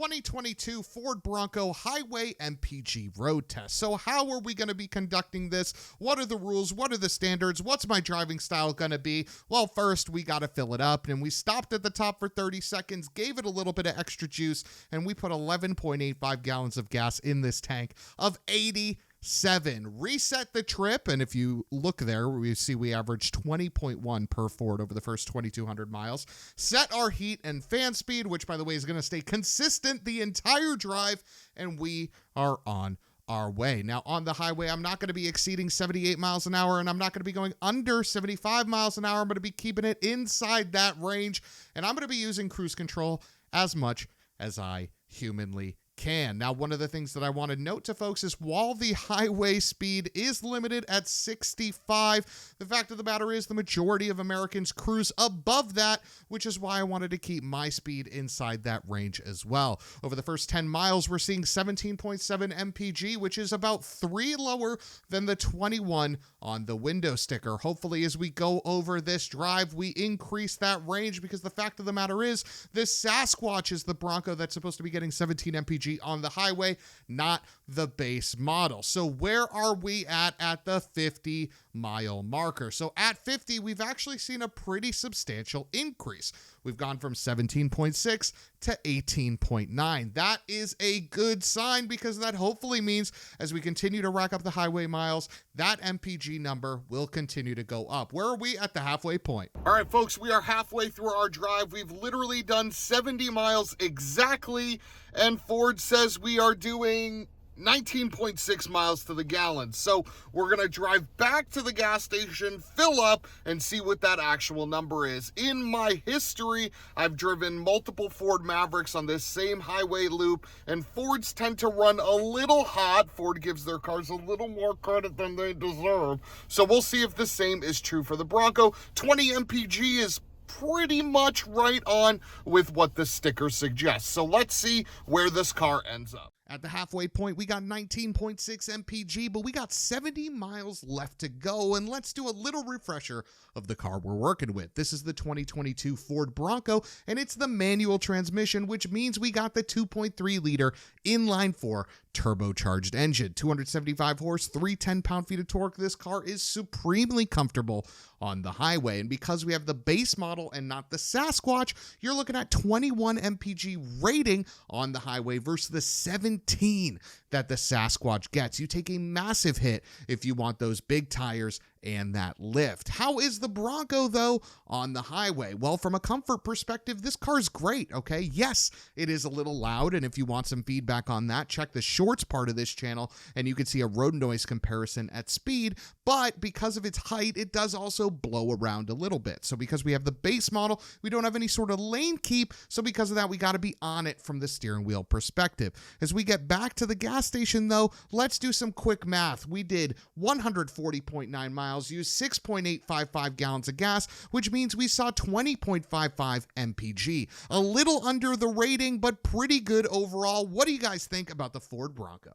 2022 Ford Bronco Highway MPG Road Test. So how are we going to be conducting this? What are the rules? What are the standards? What's my driving style going to be? Well, first, we got to fill it up, and we stopped at the top for 30 seconds, gave it a little bit of extra juice, and we put 11.85 gallons of gas in this tank of 87. Reset the trip, and if you look there, we see we averaged 20.1 per Ford over the first 2,200 miles. Set our heat and fan speed, which, by the way, is going to stay consistent the entire drive, and we are on our way. Now, on the highway, I'm not going to be exceeding 78 miles an hour, and I'm not going to be going under 75 miles an hour. I'm going to be keeping it inside that range, and I'm going to be using cruise control as much as I humanly can. Now, one of the things that I want to note to folks is while the highway speed is limited at 65, the fact of the matter is the majority of Americans cruise above that, which is why I wanted to keep my speed inside that range as well. Over the first 10 miles, we're seeing 17.7 mpg, which is about 3 lower than the 21 on the window sticker. Hopefully, as we go over this drive, we increase that range, because the fact of the matter is this Sasquatch is the Bronco that's supposed to be getting 17 mpg on the highway, not the base model. So where are we at the 50-mile marker? So at 50, we've actually seen a pretty substantial increase. We've gone from 17.6 to 18.9. That is a good sign, because that hopefully means as we continue to rack up the highway miles, that MPG number will continue to go up. Where are we at the halfway point? All right, folks, we are halfway through our drive. We've literally done 70 miles exactly, and Ford says we are doing 19.6 miles to the gallon. So we're going to drive back to the gas station, fill up, and see what that actual number is. In my history, I've driven multiple Ford Mavericks on this same highway loop, and Fords tend to run a little hot. Ford gives their cars a little more credit than they deserve. So we'll see if the same is true for the Bronco. 20 mpg is pretty much right on with what the sticker suggests. So let's see where this car ends up. At the halfway point, we got 19.6 mpg, but we got 70 miles left to go, and let's do a little refresher of the car we're working with. This is the 2022 Ford Bronco, and it's the manual transmission, which means we got the 2.3-liter inline-4 turbocharged engine. 275 horse, 310 pound-feet of torque. This car is supremely comfortable on the highway, and because we have the base model and not the Sasquatch, you're looking at 21 mpg rating on the highway versus the 17 that the Sasquatch gets. You take a massive hit if you want those big tires and that lift. How is the Bronco, though, on the highway? Well, from a comfort perspective, this car's great, okay? Yes, it is a little loud, and if you want some feedback on that, check the shorts part of this channel, and you can see a road noise comparison at speed, but because of its height, it does also blow around a little bit. So because we have the base model, we don't have any sort of lane keep, so because of that, we got to be on it from the steering wheel perspective. As we get back to the gas station, though, let's do some quick math. We did 140.9 miles, used 6.855 gallons of gas, which means we saw 20.55 mpg. A little under the rating, but pretty good overall. What do you guys think about the Ford Bronco?